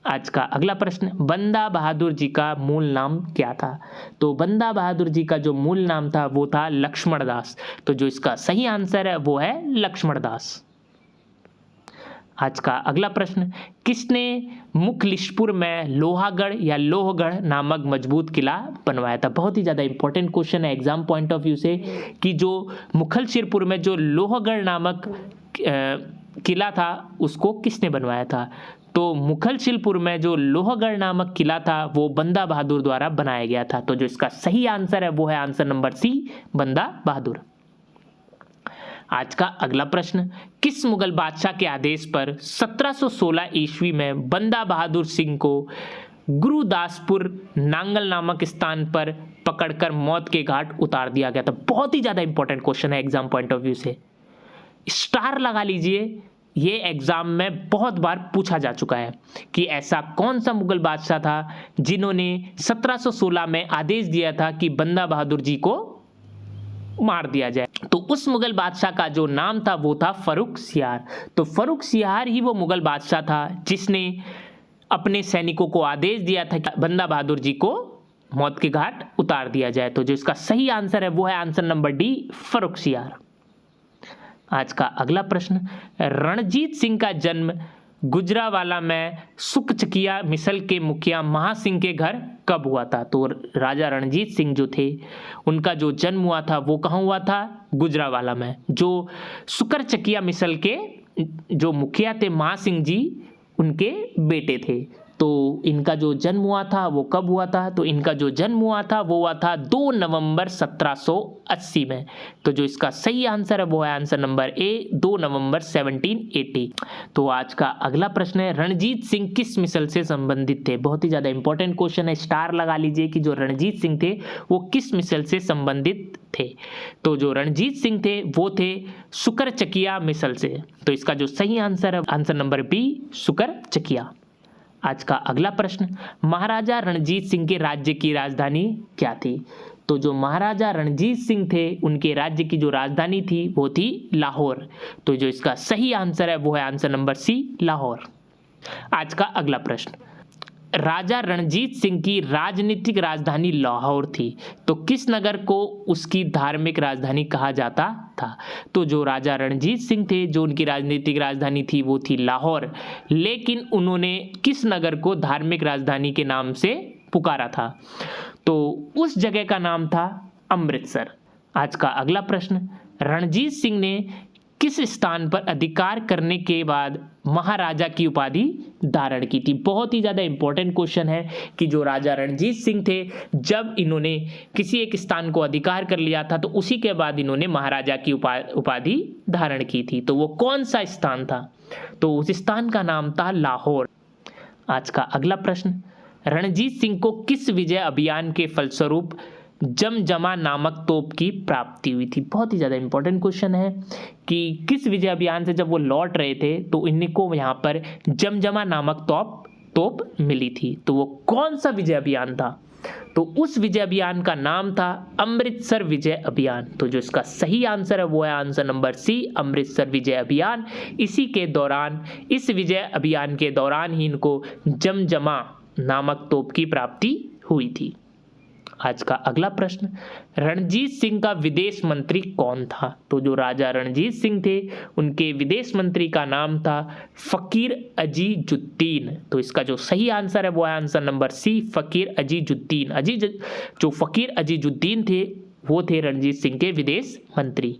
आज का अगला प्रश्न, बंदा बहादुर जी का मूल नाम क्या था? तो बंदा बहादुर जी का जो मूल नाम था वो था लक्ष्मण दास। तो जो इसका सही आंसर है वो है लक्ष्मण दास। आज का अगला प्रश्न, किसने मुखलिशपुर में लोहागढ़ या लोहगढ़ नामक मजबूत किला बनवाया था? बहुत ही ज़्यादा इंपॉर्टेंट क्वेश्चन है एग्जाम पॉइंट ऑफ व्यू से कि जो मुखलिशपुर में जो लोहगढ़ नामक किला था उसको किसने बनवाया था? तो मुखलिशपुर में जो लोहगढ़ नामक किला था वो बंदा बहादुर द्वारा बनाया गया था। तो जो इसका सही आंसर है वो है आंसर नंबर सी, बंदा बहादुर। आज का अगला प्रश्न, किस मुगल बादशाह के आदेश पर 1716 ईस्वी में बंदा बहादुर सिंह को गुरुदासपुर नांगल नामक स्थान पर पकड़कर मौत के घाट उतार दिया गया था। बहुत ही ज़्यादा इंपॉर्टेंट क्वेश्चन है एग्जाम पॉइंट ऑफ व्यू से, स्टार लगा लीजिए। ये एग्जाम में बहुत बार पूछा जा चुका है कि ऐसा कौन सा मुगल बादशाह था जिन्होंने 1716 में आदेश दिया था कि बंदा बहादुर जी को मार दिया जाए। तो उस मुगल बादशाह का जो नाम था वो था फर्रुखसियार। तो फर्रुखसियार ही वो मुगल बादशाह था जिसने अपने सैनिकों को आदेश दिया था कि बंदा बहादुर जी को मौत के घाट उतार दिया जाए। तो जो इसका सही आंसर है वो है आंसर नंबर डी, फर्रुखसियार। आज का अगला प्रश्न, रणजीत सिंह का जन्म गुजरावाला में सुकचकिया मिसल के मुखिया महासिंह के घर कब हुआ था? तो राजा रणजीत सिंह जो थे उनका जो जन्म हुआ था वो कहाँ हुआ था? गुजरावाला में। जो सुकरचकिया मिसल के जो मुखिया थे महासिंह जी, उनके बेटे थे। तो इनका जो जन्म हुआ था वो कब हुआ था? तो इनका जो जन्म हुआ था वो हुआ था 2 नवंबर 1780 में। तो जो इसका सही आंसर है वो है आंसर नंबर ए, 2 नवंबर 1780। तो आज का अगला प्रश्न है, रणजीत सिंह किस मिसल से संबंधित थे? बहुत ही ज़्यादा इंपॉर्टेंट क्वेश्चन है, स्टार लगा लीजिए कि जो रणजीत सिंह थे वो किस मिसल से संबंधित थे। तो जो रणजीत सिंह थे वो थे सुकरचकिया मिसल से। तो इसका जो सही आंसर है आंसर नंबर बी, सुकरचकिया। आज का अगला प्रश्न, महाराजा रणजीत सिंह के राज्य की राजधानी क्या थी? तो जो महाराजा रणजीत सिंह थे उनके राज्य की जो राजधानी थी वो थी लाहौर। तो जो इसका सही आंसर है वो है आंसर नंबर सी, लाहौर। आज का अगला प्रश्न, राजा रणजीत सिंह की राजनीतिक राजधानी लाहौर थी, तो किस नगर को उसकी धार्मिक राजधानी कहा जाता था? तो जो राजा रणजीत सिंह थे जो उनकी राजनीतिक राजधानी थी वो थी लाहौर, लेकिन उन्होंने किस नगर को धार्मिक राजधानी के नाम से पुकारा था? तो उस जगह का नाम था अमृतसर। आज का अगला प्रश्न, रणजीत सिंह ने किस स्थान पर अधिकार करने के बाद महाराजा की उपाधि धारण की थी? बहुत ही ज़्यादा इंपॉर्टेंट क्वेश्चन है कि जो राजा रणजीत सिंह थे जब इन्होंने किसी एक स्थान को अधिकार कर लिया था तो उसी के बाद इन्होंने महाराजा की उपाधि धारण की थी। तो वो कौन सा स्थान था? तो उस स्थान का नाम था लाहौर। आज का अगला प्रश्न, रणजीत सिंह को किस विजय अभियान के फलस्वरूप जमजमा नामक तोप की प्राप्ति हुई थी? बहुत ही ज़्यादा इंपॉर्टेंट क्वेश्चन है कि किस विजय अभियान से जब वो लौट रहे थे तो इनको यहाँ पर जमजमा नामक तोप मिली थी। तो वो कौन सा विजय अभियान था? तो उस विजय अभियान का नाम था अमृतसर विजय अभियान। तो जो इसका सही आंसर है वो है आंसर नंबर सी, अमृतसर विजय अभियान। इसी के दौरान, इस विजय अभियान के दौरान ही इनको जमजमा नामक तोप की प्राप्ति हुई थी। आज का अगला प्रश्न, रणजीत सिंह का विदेश मंत्री कौन था? तो जो राजा रणजीत सिंह थे उनके विदेश मंत्री का नाम था फकीर अजीजुद्दीन। तो इसका जो सही आंसर है वो है आंसर नंबर सी, फकीर अजीजुद्दीन। जो फकीर अजीजुद्दीन थे वो थे रणजीत सिंह के विदेश मंत्री।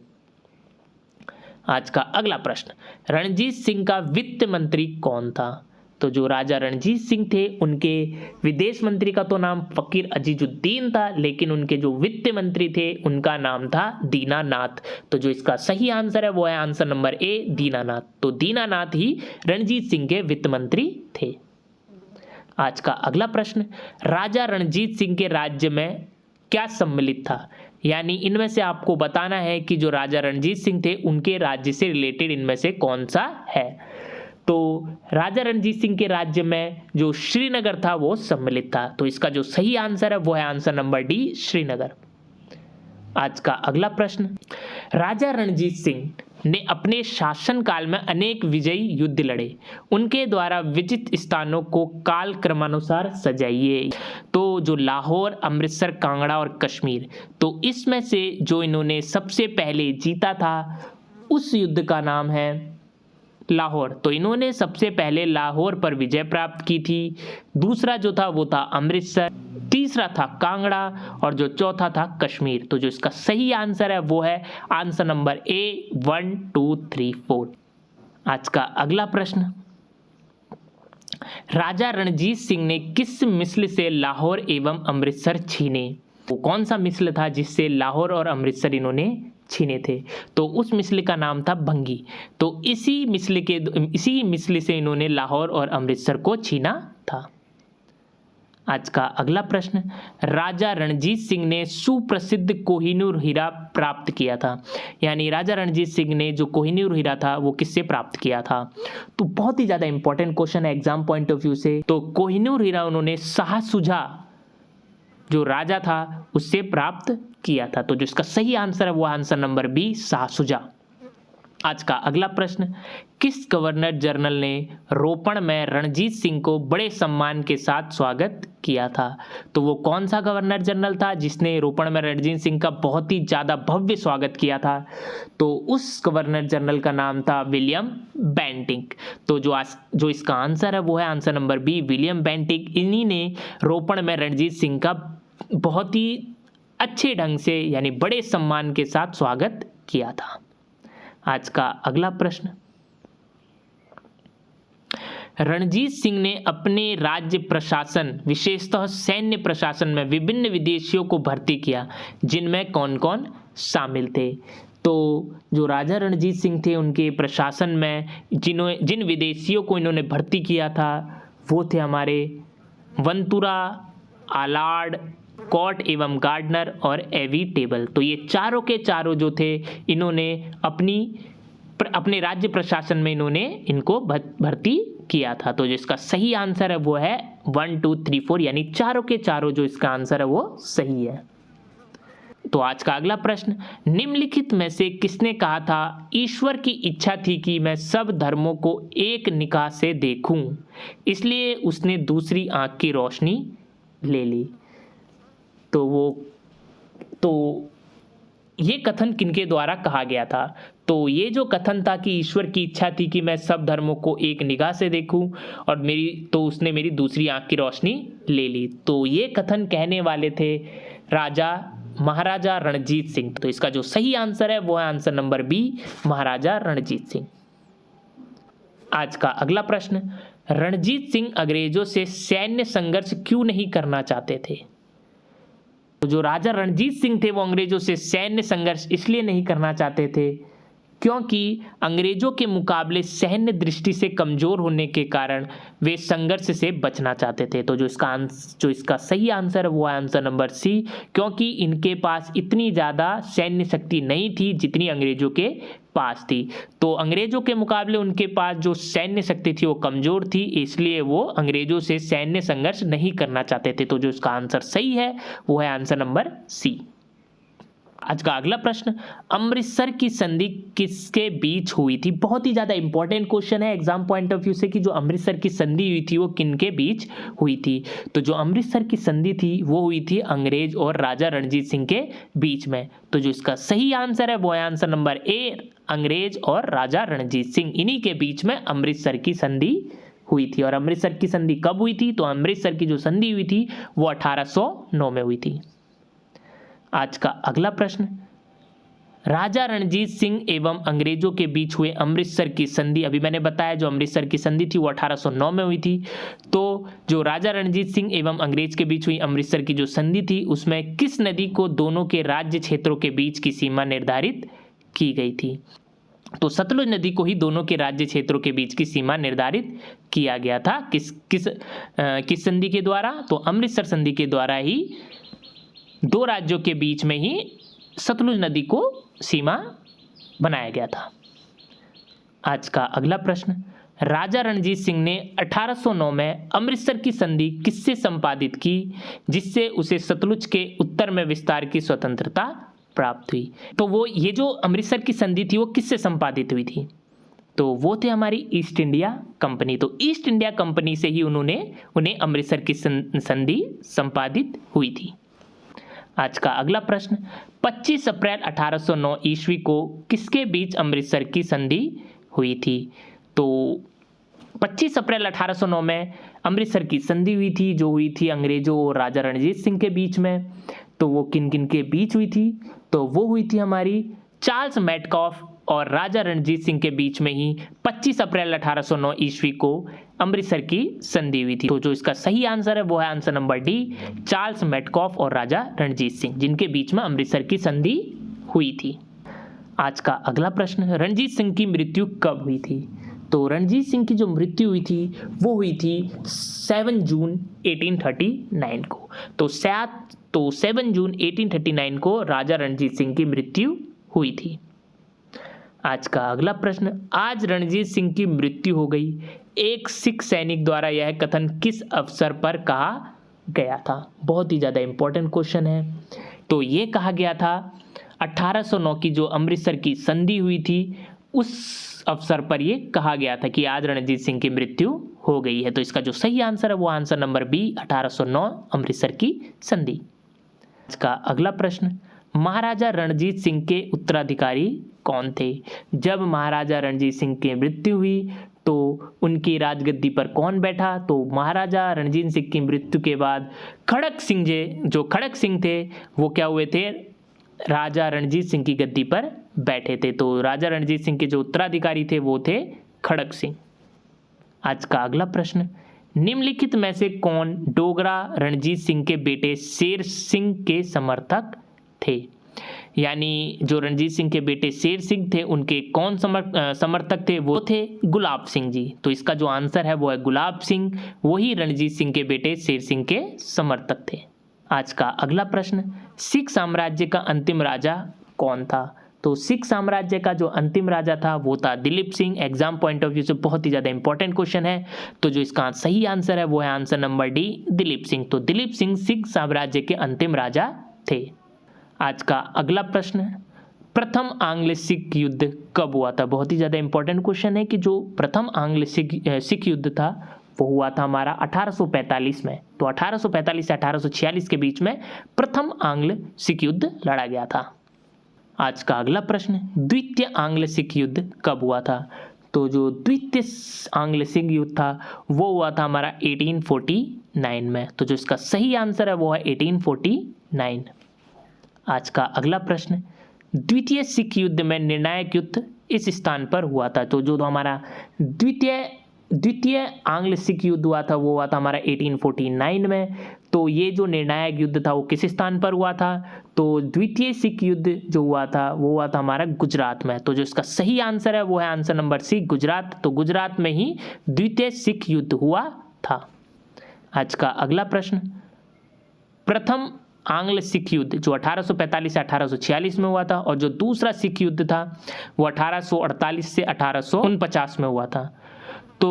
आज का अगला प्रश्न, रणजीत सिंह का वित्त मंत्री कौन था? तो जो राजा रणजीत सिंह थे उनके विदेश मंत्री का तो नाम फकीर अजीजुद्दीन था, लेकिन उनके जो वित्त मंत्री थे उनका नाम था दीनानाथ। तो जो इसका सही आंसर है वो है आंसर नंबर ए, दीनानाथ। तो दीनानाथ ही रणजीत सिंह के वित्त मंत्री थे। आज का अगला प्रश्न, राजा रणजीत सिंह के राज्य में क्या सम्मिलित था? यानी इनमें से आपको बताना है कि जो राजा रणजीत सिंह थे उनके राज्य से रिलेटेड इनमें से कौन सा है। तो राजा रणजीत सिंह के राज्य में जो श्रीनगर था वो सम्मिलित था। तो इसका जो सही आंसर है वो है आंसर नंबर डी, श्रीनगर। आज का अगला प्रश्न, राजा रणजीत सिंह ने अपने शासनकाल में अनेक विजयी युद्ध लड़े, उनके द्वारा विजित स्थानों को काल क्रमानुसार सजाइए। तो जो लाहौर, अमृतसर, कांगड़ा और कश्मीर, तो इसमें से जो इन्होंने सबसे पहले जीता था उस युद्ध का नाम है लाहौर। तो इन्होंने सबसे पहले लाहौर पर विजय प्राप्त की थी। दूसरा जो था वो था अमृतसर, तीसरा था कांगड़ा और जो चौथा था कश्मीर। तो जो इसका सही आंसर है वो है आंसर नंबर ए, 1 2 3 4। आज का अगला प्रश्न, राजा रणजीत सिंह ने किस मिस्ल से लाहौर एवं अमृतसर छीने? वो कौन सा मिस्ल था जिससे लाहौर और अमृतसर इन्होंने छीने थे? तो उस मिस्ल का नाम था भंगी। तो इसी मिस्ल से इन्होंने लाहौर और अमृतसर को छीना था। आज का अगला प्रश्न, राजा रणजीत सिंह ने सुप्रसिद्ध कोहिनूर हीरा प्राप्त किया था, यानी राजा रणजीत सिंह ने जो कोहिनूर हीरा था वो किससे प्राप्त किया था। तो बहुत ही ज़्यादा इंपॉर्टेंट क्वेश्चन है एग्जाम पॉइंट ऑफ व्यू से। तो कोहिनूर हीरा उन्होंने शाह शुजा जो राजा था उससे प्राप्त किया था। तो जो इसका सही आंसर है वो answer number B, Shah Shuja. आज का अगला प्रश्न, किस गवर्नर जनरल ने रोपण में रणजीत सिंह को बड़े सम्मान के साथ स्वागत किया था। तो वो कौन सा गवर्नर जनरल था जिसने रोपण में रणजीत सिंह का बहुत ही ज़्यादा भव्य स्वागत किया था। तो उस गवर्नर जनरल का नाम था विलियम बेंटिंक। तो जो इसका आंसर है वो है answer number B, William Bentinck. इन्हीं ने रोपण में रणजीत सिंह का बहुत ही अच्छे ढंग से यानी बड़े सम्मान के साथ स्वागत किया था। आज का अगला प्रश्न, रणजीत सिंह ने अपने राज्य प्रशासन विशेषतः सैन्य प्रशासन में विभिन्न विदेशियों को भर्ती किया, जिनमें कौन कौन शामिल थे। तो जो राजा रणजीत सिंह थे उनके प्रशासन में जिन विदेशियों को इन्होंने भर्ती किया था वो थे हमारे वंतुरा, आलार्ड, कॉट एवं गार्डनर और एवी टेबल। तो ये चारों के चारों जो थे इन्होंने अपने राज्य प्रशासन में इनको भर्ती किया था। तो जिसका सही आंसर है वो है 1 2 3 4, यानी चारों के चारों जो इसका आंसर है वो सही है। तो आज का अगला प्रश्न, निम्नलिखित में से किसने कहा था ईश्वर की इच्छा थी कि मैं सब धर्मों को एक निगाह से देखूं, इसलिए उसने दूसरी आंख की रोशनी ले ली। तो ये कथन किनके द्वारा कहा गया था। तो ये जो कथन था कि ईश्वर की इच्छा थी कि मैं सब धर्मों को एक निगाह से देखूं और उसने मेरी दूसरी आंख की रोशनी ले ली। तो ये कथन कहने वाले थे महाराजा रणजीत सिंह। तो इसका जो सही आंसर है वो है आंसर नंबर बी, महाराजा रणजीत सिंह। आज का अगला प्रश्न, रणजीत सिंह अंग्रेजों से सैन्य संघर्ष क्यों नहीं करना चाहते थे। तो जो राजा रणजीत सिंह थे वो अंग्रेजों से सैन्य संघर्ष इसलिए नहीं करना चाहते थे क्योंकि अंग्रेजों के मुकाबले सैन्य दृष्टि से कमजोर होने के कारण वे संघर्ष से बचना चाहते थे। तो जो इसका सही आंसर है वो है आंसर नंबर सी, क्योंकि इनके पास इतनी ज़्यादा सैन्य शक्ति नहीं थी जितनी अंग्रेजों के पास थी। तो अंग्रेजों के मुकाबले उनके पास जो सैन्य शक्ति थी वो कमजोर थी, इसलिए वो अंग्रेजों से सैन्य संघर्ष नहीं करना चाहते थे। तो जो इसका आंसर सही है वो है आंसर नंबर सी। आज का अगला प्रश्न, अमृतसर की संधि किसके बीच हुई थी। बहुत ही ज़्यादा इंपॉर्टेंट क्वेश्चन है एग्जाम पॉइंट ऑफ व्यू से कि जो अमृतसर की संधि हुई थी वो किनके बीच हुई थी। तो जो अमृतसर की संधि थी वो हुई थी अंग्रेज और राजा रणजीत सिंह के बीच में। तो जो इसका सही आंसर है वो है आंसर नंबर ए, अंग्रेज और राजा रणजीत सिंह, इन्हीं के बीच में अमृतसर की संधि हुई थी। और अमृतसर की संधि कब हुई थी। तो अमृतसर की जो संधि हुई थी वो 1809 में हुई थी। आज का अगला प्रश्न, राजा रणजीत सिंह एवं अंग्रेजों के बीच हुए अमृतसर की संधि, अभी मैंने बताया जो अमृतसर की संधि थी वो 1809 में हुई थी। तो जो राजा रणजीत सिंह एवं अंग्रेज के बीच हुई अमृतसर की जो संधि थी उसमें किस नदी को दोनों के राज्य क्षेत्रों के बीच की सीमा निर्धारित की गई थी। तो सतलुज नदी को ही दोनों के राज्य क्षेत्रों के बीच की सीमा निर्धारित किया गया था। किस संधि के द्वारा। तो अमृतसर संधि के द्वारा ही दो राज्यों के बीच में ही सतलुज नदी को सीमा बनाया गया था। आज का अगला प्रश्न, राजा रणजीत सिंह ने 1809 में अमृतसर की संधि किससे संपादित की जिससे उसे सतलुज के उत्तर में विस्तार की स्वतंत्रता प्राप्त हुई। तो वो ये जो अमृतसर की संधि थी वो किससे संपादित हुई थी। तो वो थे हमारी ईस्ट इंडिया कंपनी। तो ईस्ट इंडिया कंपनी से ही उन्हें अमृतसर की संधि संपादित हुई थी। आज का अगला प्रश्न, 25 अप्रैल 1809 ईस्वी को किसके बीच अमृतसर की संधि हुई थी। तो 25 अप्रैल 1809 में अमृतसर की संधि हुई थी जो हुई थी अंग्रेजों और राजा रणजीत सिंह के बीच में। तो वो किन किन के बीच हुई थी। तो वो हुई थी हमारी चार्ल्स मैटकॉफ और राजा रणजीत सिंह के बीच में ही 25 अप्रैल 1809 ईस्वी को अमृतसर की संधि हुई थी। तो जो इसका सही आंसर है वो है answer number D, Charles Metcalfe और राजा रणजीत सिंह, जिनके बीच में अमृतसर की संधि हुई थी। आज का अगला प्रश्न, रणजीत सिंह की मृत्यु कब हुई थी। तो रणजीत सिंह की जो मृत्यु हुई थी वो हुई थी 7 जून 1839 को। तो 7 जून 1839 को राजा रणजीत सिंह की मृत्यु हुई थी। आज का अगला प्रश्न, आज रणजीत सिंह की मृत्यु हो गई, एक सिख सैनिक द्वारा यह कथन किस अवसर पर कहा गया था? बहुत ही ज़्यादा इंपॉर्टेंट क्वेश्चन है। तो ये कहा गया था 1809 की जो अमृतसर की संधि हुई थी उस अवसर पर ये कहा गया था कि आज रणजीत सिंह की मृत्यु हो गई है। तो इसका जो सही आंसर है वो आंसर नंबर बी, 1809 अमृतसर की संधि। आज का अगला प्रश्न, महाराजा रणजीत सिंह के उत्तराधिकारी कौन थे? जब महाराजा रणजीत सिंह की मृत्यु हुई तो उनकी राजगद्दी पर कौन बैठा? तो महाराजा रणजीत सिंह की मृत्यु के बाद खड़क सिंह थे वो क्या हुए थे? राजा रणजीत सिंह की गद्दी पर बैठे थे। तो राजा रणजीत सिंह के जो उत्तराधिकारी थे वो थे खड़क सिंह। आज का अगला प्रश्न, निम्नलिखित में से कौन डोगरा रणजीत सिंह के बेटे शेर सिंह के समर्थक थे? यानी जो रणजीत सिंह के बेटे शेर सिंह थे उनके कौन समर्थक थे? वो थे गुलाब सिंह जी। तो इसका जो आंसर है वो है गुलाब सिंह, वही रणजीत सिंह के बेटे शेर सिंह के समर्थक थे। आज का अगला प्रश्न, सिख साम्राज्य का अंतिम राजा कौन था? तो सिख साम्राज्य का जो अंतिम राजा था वो था Dilip Singh. Exam point of view से बहुत ही ज़्यादा इंपॉर्टेंट क्वेश्चन है। तो जो इसका सही आंसर है वो है answer number D, Dilip Singh. तो दिलीप सिंह सिख साम्राज्य के अंतिम राजा थे। आज का अगला प्रश्न, प्रथम आंग्ल सिख युद्ध कब हुआ था? बहुत ही ज़्यादा इंपॉर्टेंट क्वेश्चन है कि जो प्रथम आंग्ल सिख युद्ध था वो हुआ था हमारा 1845 में। तो 1845 से 1846 के बीच में प्रथम आंग्ल सिख युद्ध लड़ा गया था। आज का अगला प्रश्न, द्वितीय आंग्ल सिख युद्ध कब हुआ था? तो जो द्वितीय आंग्ल सिख युद्ध था वो हुआ था हमारा 1849 में। तो जो इसका सही आंसर है वो है 1849। आज का अगला प्रश्न, द्वितीय सिख युद्ध में निर्णायक युद्ध इस स्थान पर हुआ था। तो जो हमारा द्वितीय आंग्ल सिख युद्ध हुआ था वो हुआ था हमारा 1849 में। तो ये जो निर्णायक युद्ध था वो किस स्थान पर हुआ था? तो द्वितीय सिख युद्ध जो हुआ था वो हुआ था हमारा गुजरात में। तो जो इसका सही आंसर है वो है आंसर नंबर सी, गुजरात। तो गुजरात में ही द्वितीय सिख युद्ध हुआ था। आज का अगला प्रश्न, प्रथम आंग्ल सिख युद्ध जो 1845 से 1846 में हुआ था और जो दूसरा सिख युद्ध था वो 1848 से 1849 में हुआ था। तो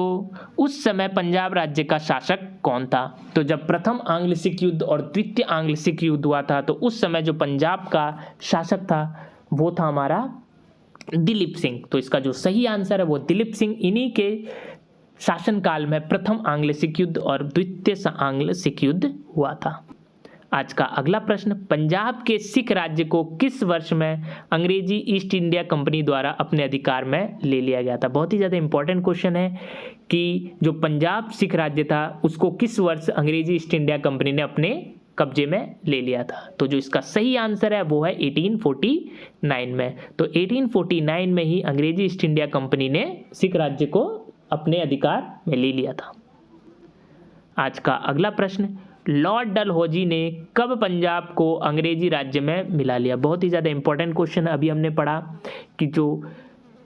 उस समय पंजाब राज्य का शासक कौन था? तो जब प्रथम आंग्ल सिख युद्ध और द्वितीय आंग्ल सिख युद्ध हुआ था तो उस समय जो पंजाब का शासक था वो था हमारा दिलीप सिंह। तो इसका जो सही आंसर है वो दिलीप सिंह। इन्हीं के शासनकाल में प्रथम आंग्ल सिख युद्ध और द्वितीय आंग्ल सिख युद्ध हुआ था। आज का अगला प्रश्न, पंजाब के सिख राज्य को किस वर्ष में अंग्रेजी ईस्ट इंडिया कंपनी द्वारा अपने अधिकार में ले लिया गया था? बहुत ही ज़्यादा इंपॉर्टेंट क्वेश्चन है कि जो पंजाब सिख राज्य था उसको किस वर्ष अंग्रेजी ईस्ट इंडिया कंपनी ने अपने कब्जे में ले लिया था? तो जो इसका सही आंसर है वो है 1849 में। तो 1849 में ही अंग्रेजी ईस्ट इंडिया कंपनी ने सिख राज्य को अपने अधिकार में ले लिया था। आज का अगला प्रश्न, लॉर्ड डलहौजी ने कब पंजाब को अंग्रेजी राज्य में मिला लिया? बहुत ही ज़्यादा इंपॉर्टेंट क्वेश्चन है। अभी हमने पढ़ा कि जो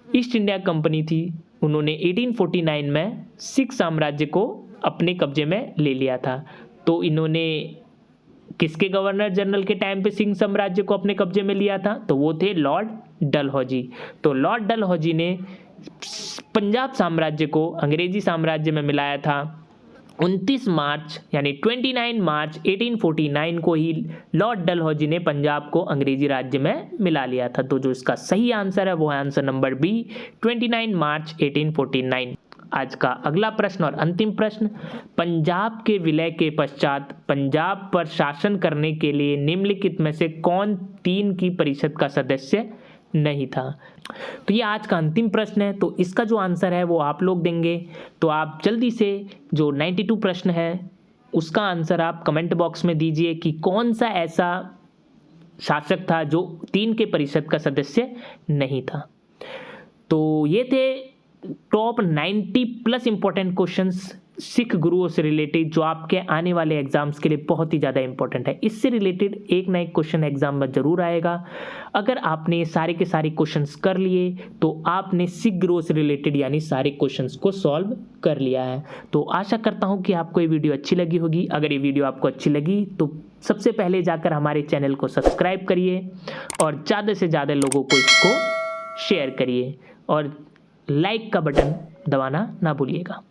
ईस्ट इंडिया कंपनी थी उन्होंने 1849 में सिख साम्राज्य को अपने कब्जे में ले लिया था। तो इन्होंने किसके गवर्नर जनरल के टाइम पे सिख साम्राज्य को अपने कब्जे में लिया था? तो वो थे लॉर्ड डलहौजी। तो लॉर्ड डलहौजी ने पंजाब साम्राज्य को अंग्रेजी साम्राज्य में मिलाया था 29 मार्च यानी 29 मार्च 1849 को ही लॉर्ड डलहौजी ने पंजाब को अंग्रेजी राज्य में मिला लिया था। तो जो इसका सही आंसर है वो है आंसर नंबर बी, 29 मार्च 1849। आज का अगला प्रश्न और अंतिम प्रश्न, पंजाब के विलय के पश्चात पंजाब पर शासन करने के लिए निम्नलिखित में से कौन 3 की परिषद का सदस्य नहीं था? तो ये आज का अंतिम प्रश्न है। तो इसका जो आंसर है वो आप लोग देंगे। तो आप जल्दी से जो 92 प्रश्न है उसका आंसर आप कमेंट बॉक्स में दीजिए कि कौन सा ऐसा शासक था जो 3 के परिषद का सदस्य नहीं था। तो ये थे top 90 plus important questions Sikh गुरुओं से रिलेटेड जो आपके आने वाले एग्जाम्स के लिए बहुत ही ज़्यादा इंपॉर्टेंट है। इससे रिलेटेड एक ना एक क्वेश्चन एग्जाम में ज़रूर आएगा। अगर आपने सारे के सारे क्वेश्चंस कर लिए तो आपने सिख गुरुओं से रिलेटेड यानी सारे क्वेश्चंस को सॉल्व कर लिया है। तो आशा करता हूँ कि आपको ये वीडियो अच्छी लगी होगी। अगर ये वीडियो आपको अच्छी लगी तो सबसे पहले जाकर हमारे चैनल को सब्सक्राइब करिए और ज़्यादा से ज़्यादा लोगों को इसको शेयर करिए और लाइक का बटन दबाना ना भूलिएगा।